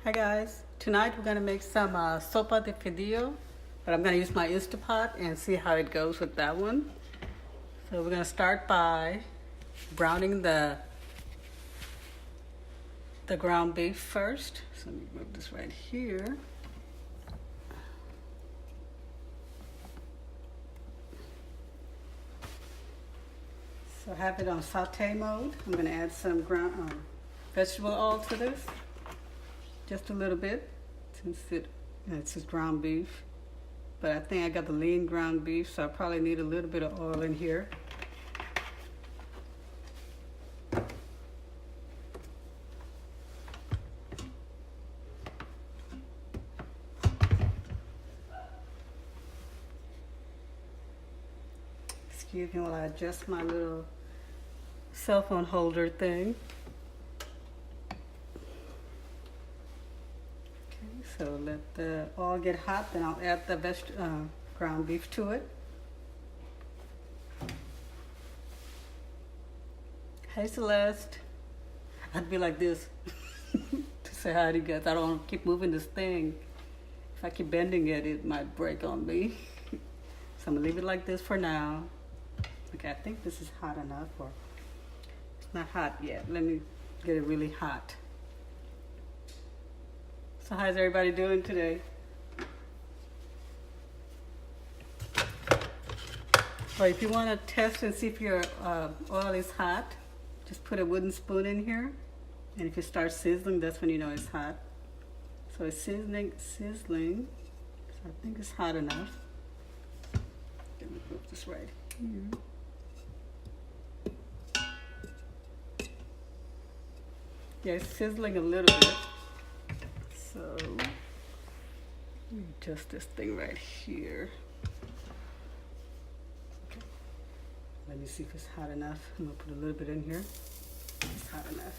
Hi guys, tonight we're going to make some sopa de fideo, but I'm going to use my Instapot and see how it goes with that one. So we're going to start by browning the ground beef first. So let me move this right here. So I have it on saute mode. I'm going to add some ground vegetable oil to this. Just a little bit, since it's just ground beef. But I think I got the lean ground beef, so I probably need a little bit of oil in here. Excuse me while I adjust my little cell phone holder thing. So let the oil get hot, then I'll add the ground beef to it. Hey Celeste, I'd be like this to say hi to you guys. I don't want to keep moving this thing. If I keep bending it, it might break on me. So I'm gonna leave it like this for now. Okay, I think this is hot enough, or it's not hot yet. Let me get it really hot. So how's everybody doing today? Well, if you want to test and see if your oil is hot, just put a wooden spoon in here. And if it starts sizzling, that's when you know it's hot. So it's sizzling. So I think it's hot enough. Let me put this right here. Yeah, it's sizzling a little bit. So, let me adjust this thing right here. Okay. Let me see if it's hot enough. I'm gonna put a little bit in here. It's hot enough.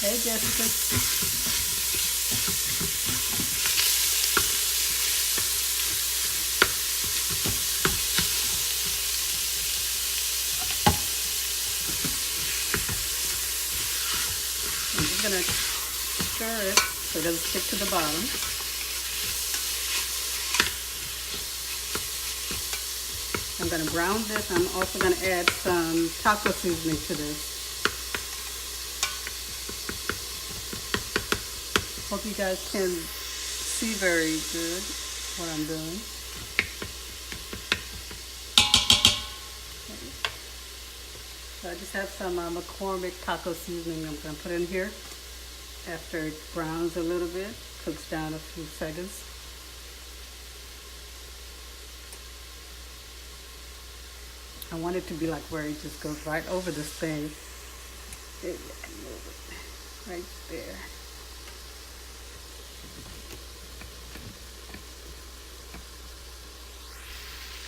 Hey Jessica. I'm just going to stir it so it doesn't stick to the bottom. I'm going to brown this. I'm also going to add some taco seasoning to this. Hope you guys can see very good what I'm doing. Okay. So I just have some McCormick taco seasoning I'm going to put in here after it browns a little bit, cooks down a few seconds. I want it to be like where it just goes right over this thing. Maybe I can move it right there.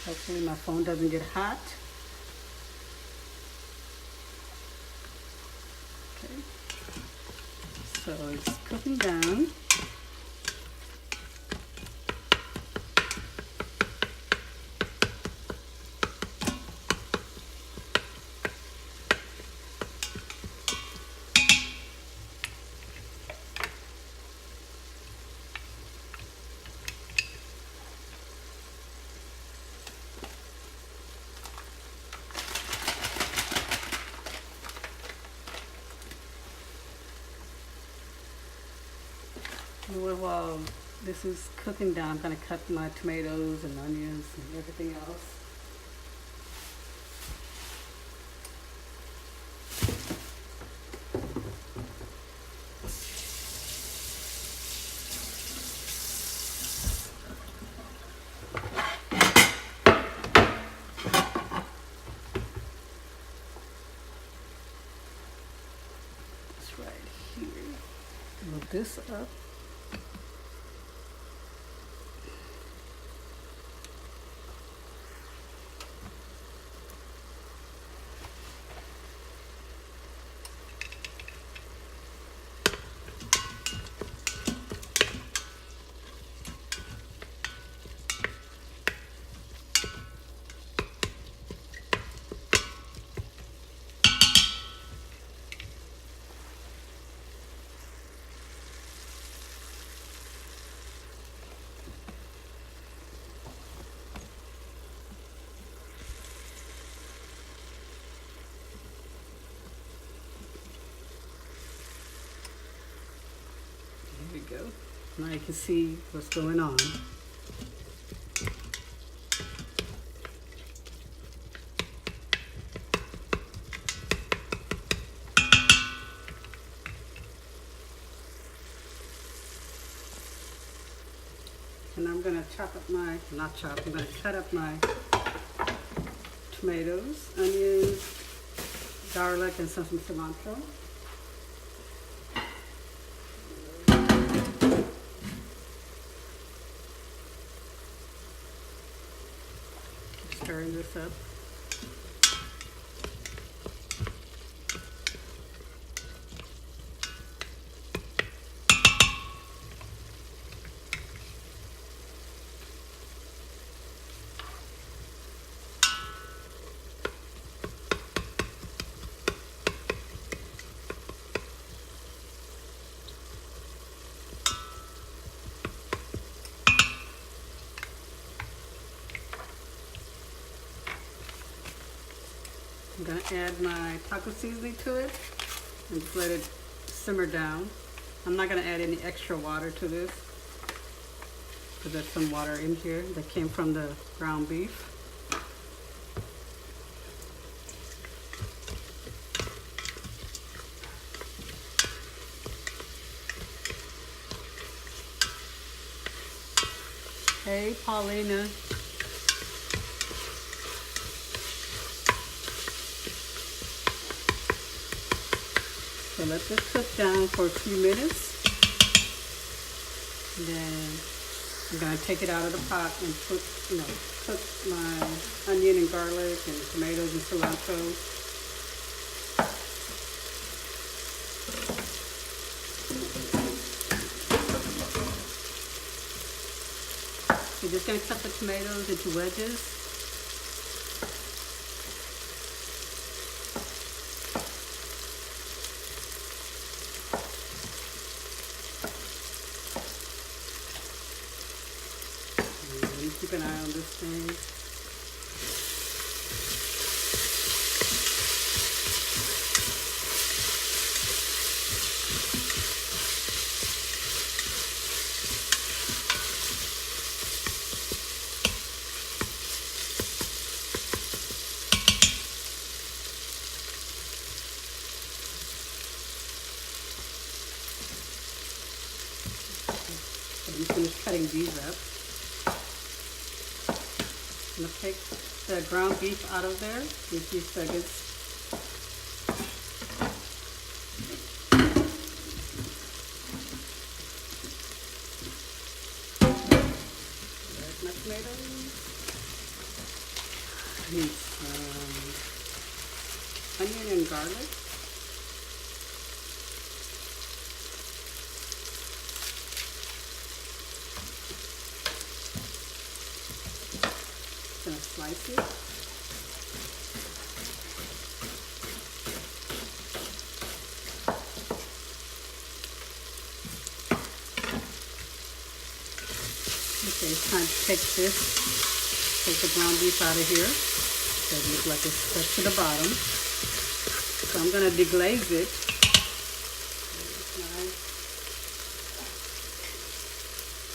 Hopefully my phone doesn't get hot. Okay, so it's cooking down. While this is cooking down, I'm going to cut my tomatoes and onions and everything else. It's right here. Move this up. we go. Now you can see what's going on. And I'm gonna chop up my, not chop, I'm gonna cut up my tomatoes, onions, garlic, and some cilantro. Stirring this up. I'm going to add my taco seasoning to it and just let it simmer down. I'm not going to add any extra water to this because there's some water in here that came from the ground beef. Hey, Paulina. So let this cook down for a few minutes. And then I'm going to take it out of the pot and cook my onion and garlic and tomatoes and cilantro. You're just going to cut the tomatoes into wedges. Keep an eye on this thing. I'm finished cutting these up. I'm going to take the ground beef out of there in a few seconds. There's my tomatoes. I need some onion and garlic. Gonna slice it. Okay, it's time to take the ground beef out of here. So it looks like it's stuck to the bottom. So I'm gonna deglaze it.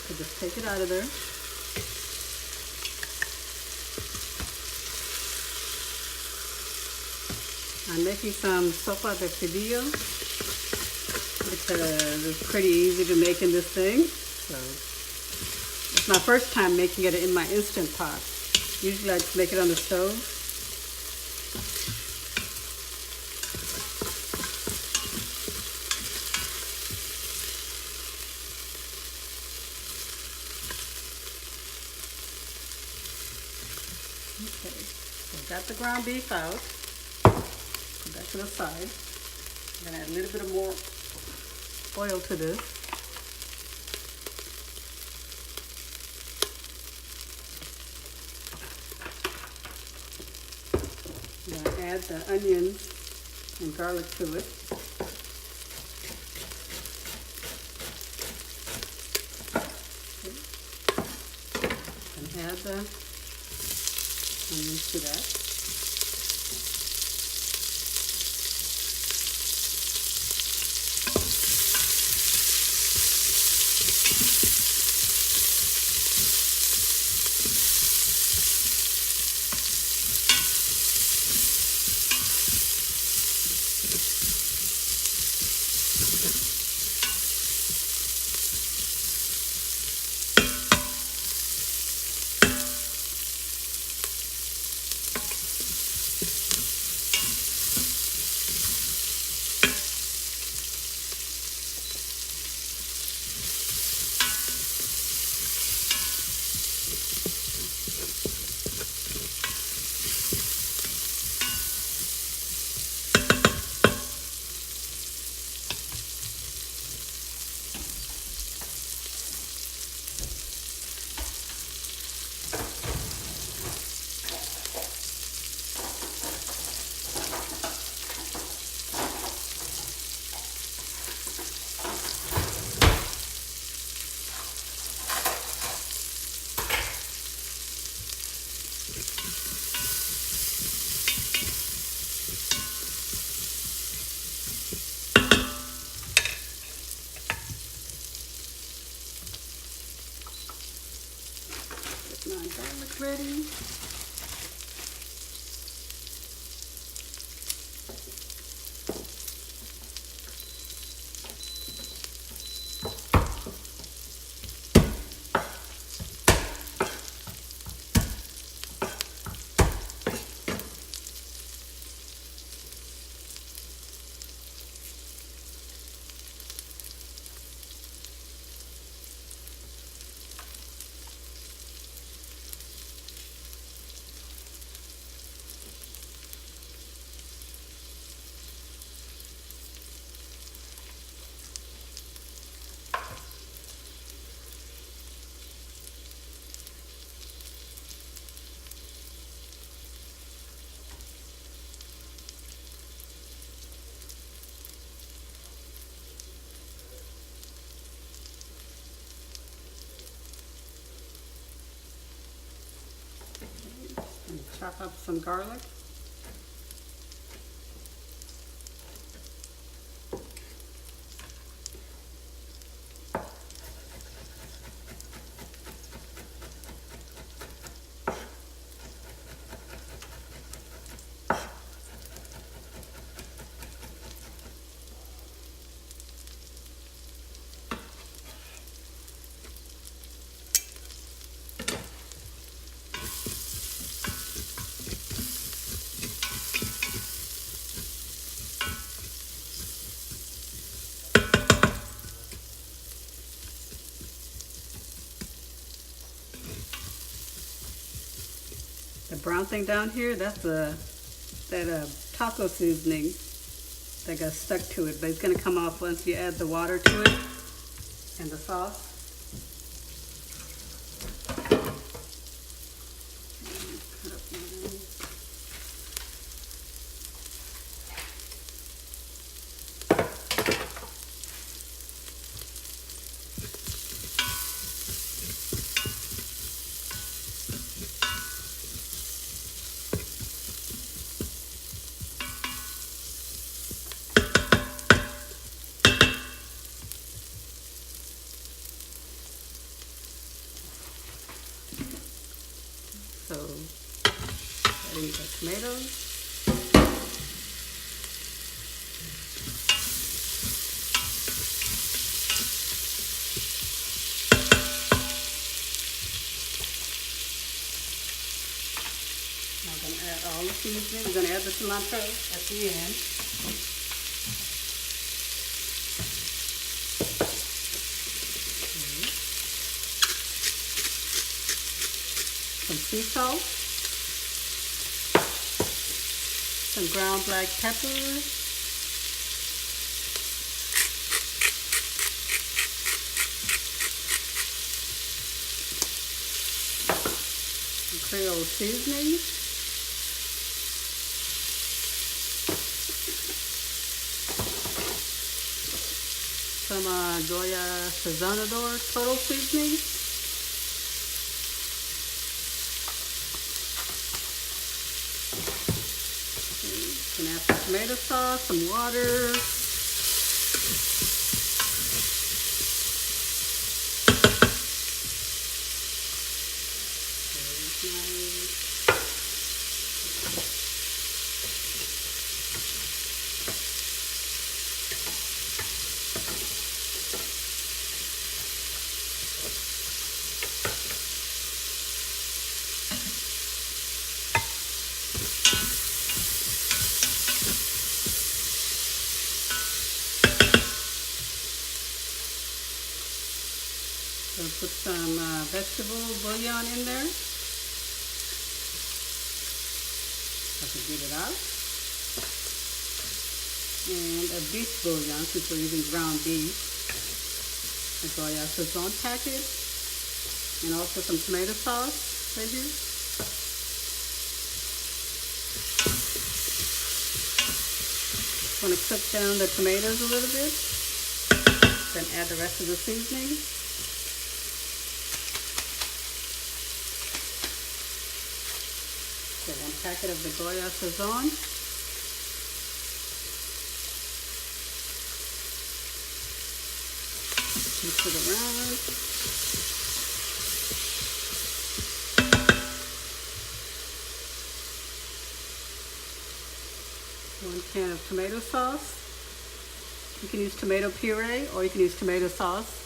So just take it out of there. I'm making some sopa de fideo because it's pretty easy to make in this thing. So it's my first time making it in my Instant Pot. Usually I just make it on the stove. Okay, so I've got the ground beef out. Put that to the side. I'm going to add a little bit of more oil to this. I'm going to add the onions and garlic to it. And add the onions to that. ready. And chop up some garlic. The brown thing down here, that's that taco seasoning that got stuck to it, but it's gonna come off once you add the water to it and the sauce. So, adding the tomatoes. Now I'm going to add all the seasoning. I'm going to add the cilantro at the end. Some sea salt, some ground black pepper, some Creole seasoning, some Goya Sazonador total seasoning. Gonna add some tomato sauce, some water. Gonna put some vegetable bouillon in there. I can get it out. And a beef bouillon, since we're using ground beef. A Goya Sazon packet. And also some tomato sauce right here. Want to cook down the tomatoes a little bit. Then add the rest of the seasoning. So 1 packet of the Goya Sazon. Mix it around. 1 can of tomato sauce. You can use tomato puree or you can use tomato sauce.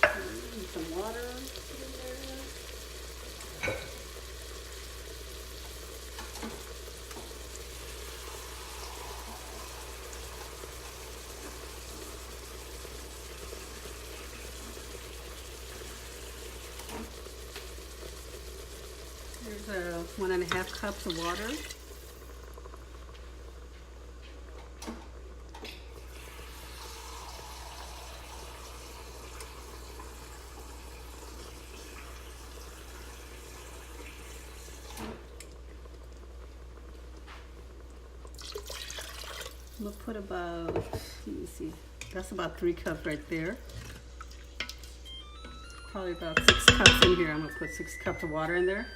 And some water in there. There's 1.5 cups of water. I'm gonna put about, let me see, that's about 3 cups right there. Probably about 6 cups in here. I'm gonna put 6 cups of water in there.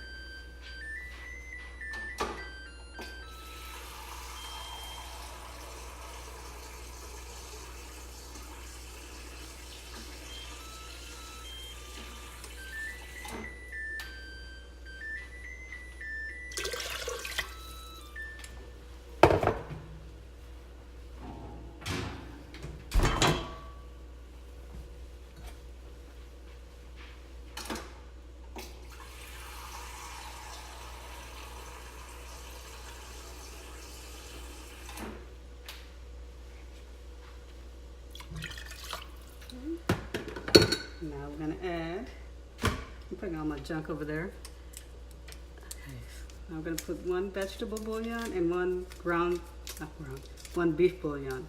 Now we're gonna add, I'm putting all my junk over there. Okay, so I'm gonna put 1 vegetable bouillon and 1 1 beef bouillon.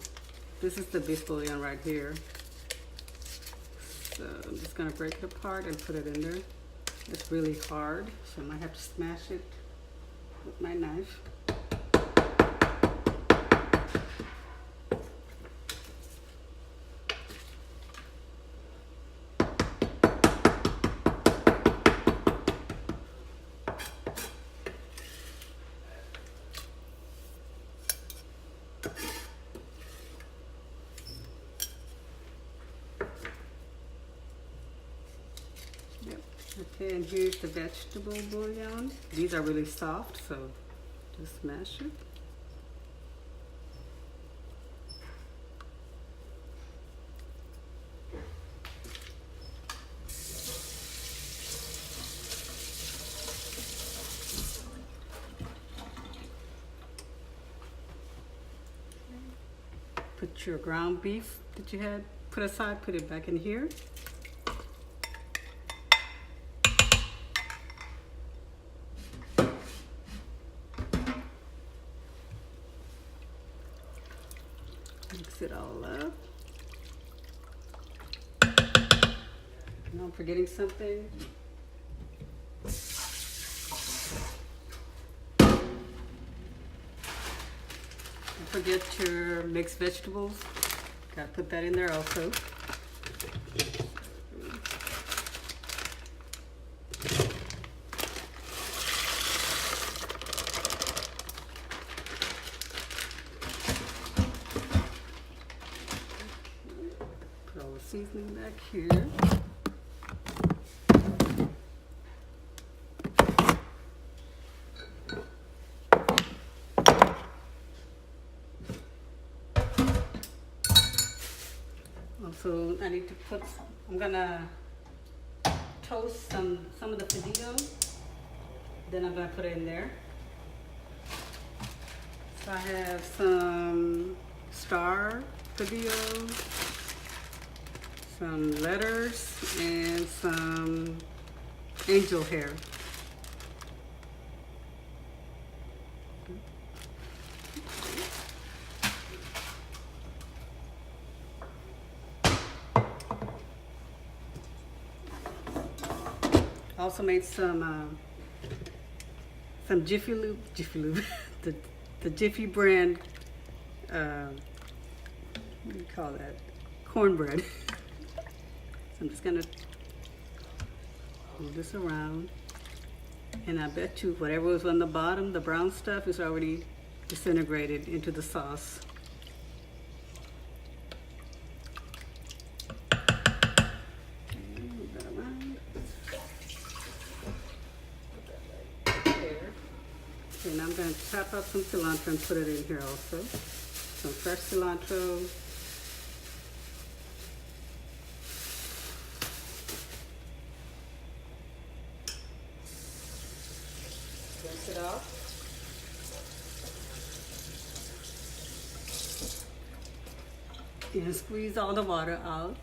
This is the beef bouillon right here. So I'm just gonna break it apart and put it in there. It's really hard, so I might have to smash it with my knife. Okay, and here's the vegetable bouillon. These are really soft, so just smash it. Put your ground beef that you had put aside, put it back in here. Mix it all up. Now I'm forgetting something. Don't forget your mixed vegetables. Gotta put that in there also. Put all the seasoning back here. Also, I need to put, I'm gonna toast some of the fideo, then I'm gonna put it in there. So I have some star fideo, some letters, and some angel hair. Also made some Jiffy Lube, the Jiffy brand, what do you call that? Cornbread. So I'm just gonna move this around, and I bet you whatever was on the bottom, the brown stuff, is already disintegrated into the sauce. And I'm going to chop up some cilantro and put it in here also. Some fresh cilantro. Rinse it off. And squeeze all the water out.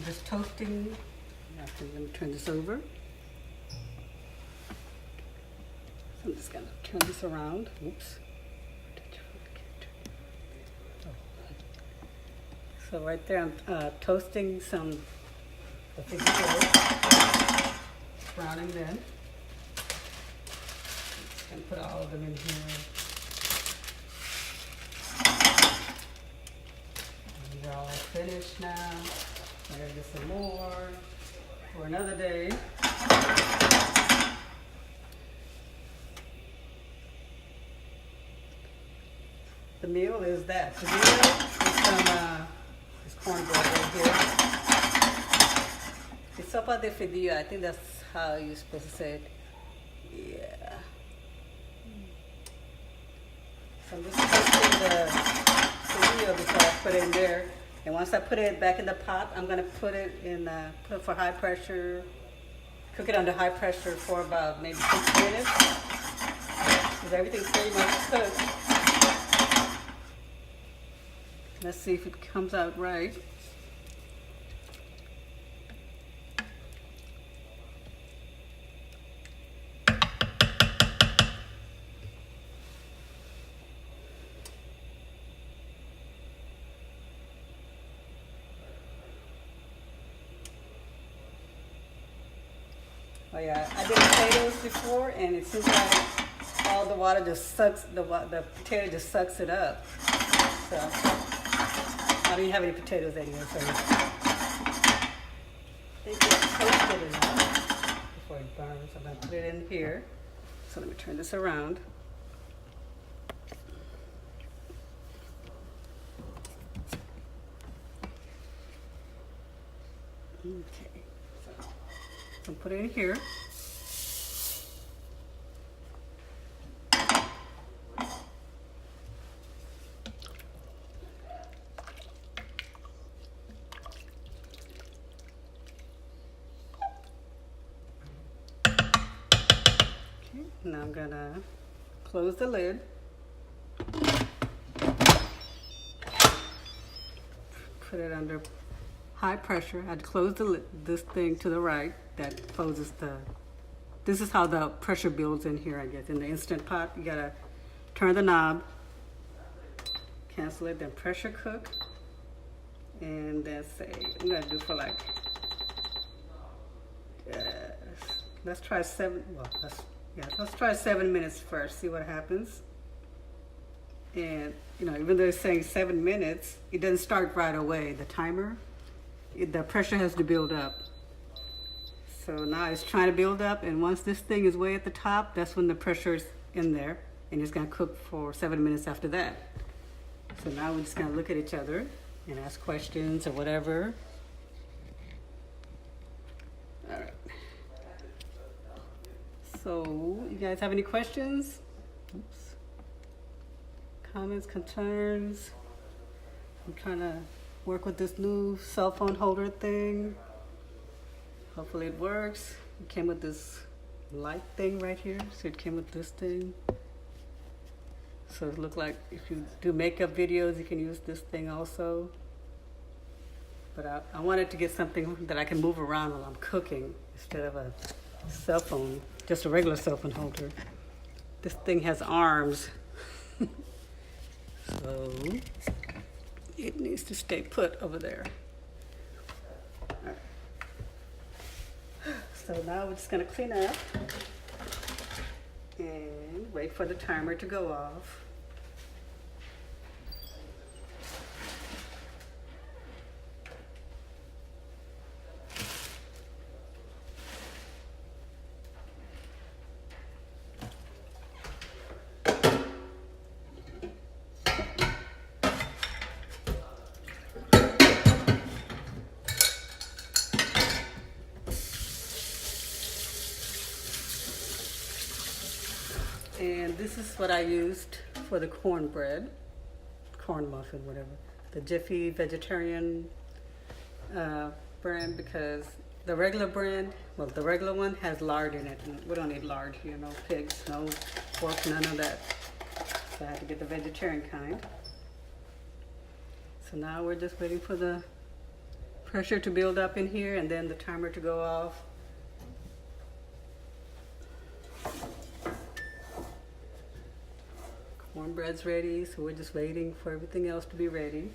Just toasting. After I'm going to turn this over. So I'm just going to turn this around. Oops. So right there, I'm toasting some the fideo, browning them. Just going to put all of them in here. And they're all finished now. I gotta get some more for another day. The meal is that. The meal is some this cornbread right here. It's sopa de fideo. I think that's how you're supposed to say it. Yeah. So I'm just toasting the fideo before I put it in there. And once I put it back in the pot, I'm going to put it for high pressure, cook it under high pressure for about maybe 6 minutes, because everything's pretty much cooked. Let's see if it comes out right. Oh yeah, I did potatoes before, and it seems like all the water just sucks, the potato just sucks it up. So, I don't even have any potatoes anyway, so they get toasted enough before it burns. I'm going to put it in here. So let me turn this around. Okay, so put it in here. Now I'm gonna close the lid. Put it under high pressure. I'd close the lid, this thing to the right. That closes this is how the pressure builds in here, I guess. In the Instant Pot, you gotta turn the knob, cancel it, then pressure cook. And then say, I'm gonna do for like, let's try 7, well, let's try 7 minutes first, see what happens. And, even though it's saying 7 minutes, it doesn't start right away, the timer. The pressure has to build up. So now it's trying to build up, and once this thing is way at the top, that's when the pressure's in there, and it's gonna cook for 7 minutes after that. So now we're just gonna look at each other and ask questions or whatever. All right. So, you guys have any questions? Oops. Comments, concerns? I'm trying to work with this new cell phone holder thing. Hopefully it works. It came with this light thing right here, so it came with this thing. So it looked like if you do makeup videos, you can use this thing also. But I wanted to get something that I can move around while I'm cooking instead of a cell phone, just a regular cell phone holder. This thing has arms, so it needs to stay put over there. All right. So now we're just gonna clean up and wait for the timer to go off. And this is what I used for the cornbread, corn muffin, whatever. The Jiffy vegetarian brand, because the regular brand, well, the regular one has lard in it, and we don't need lard here, no pigs, no pork, none of that. So I had to get the vegetarian kind. So now we're just waiting for the pressure to build up in here and then the timer to go off. Cornbread's ready, so we're just waiting for everything else to be ready.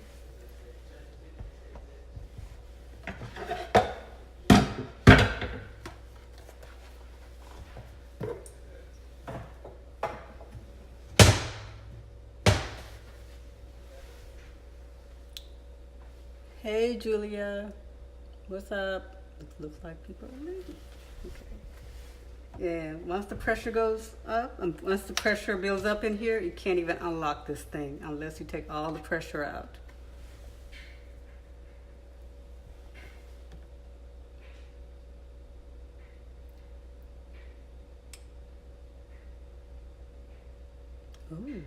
Hey Julia, what's up? It looks like people are leaving. Okay. And once the pressure goes up, once the pressure builds up in here, you can't even unlock this thing unless you take all the pressure out. Ooh.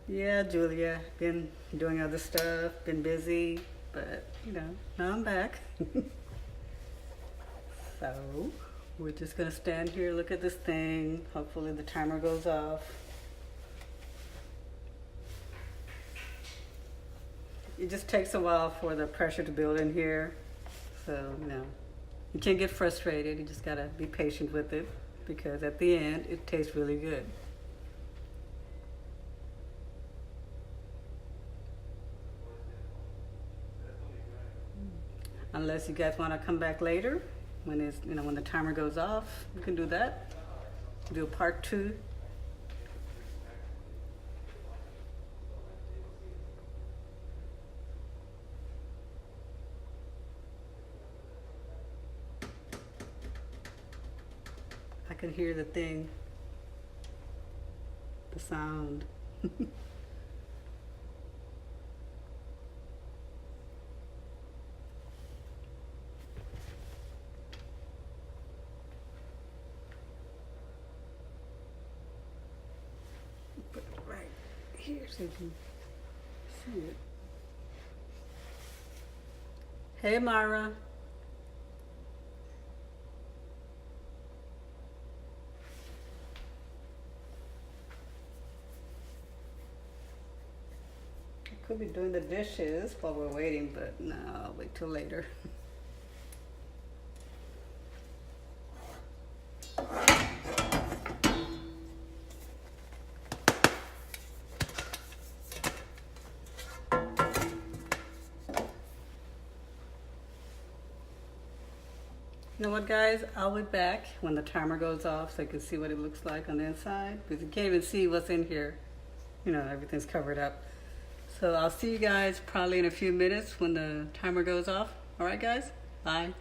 Yeah, Julia, been doing other stuff, been busy, but you know, now I'm back. So we're just gonna stand here, look at this thing. Hopefully the timer goes off. It just takes a while for the pressure to build in here. So, you know, you can't get frustrated. You just gotta be patient with it because at the end, it tastes really good. Unless you guys wanna come back later. When it's, you know, when the timer goes off, you can do that. Do a part 2. I can hear the thing, the sound. Put it right here so you can see it. Hey, Myra. I could be doing the dishes while we're waiting, but no, I'll wait till later. You know what, guys? I'll be back when the timer goes off so you can see what it looks like on the inside, because you can't even see what's in here. You know, everything's covered up. So I'll see you guys probably in a few minutes when the timer goes off. All right, guys? Bye.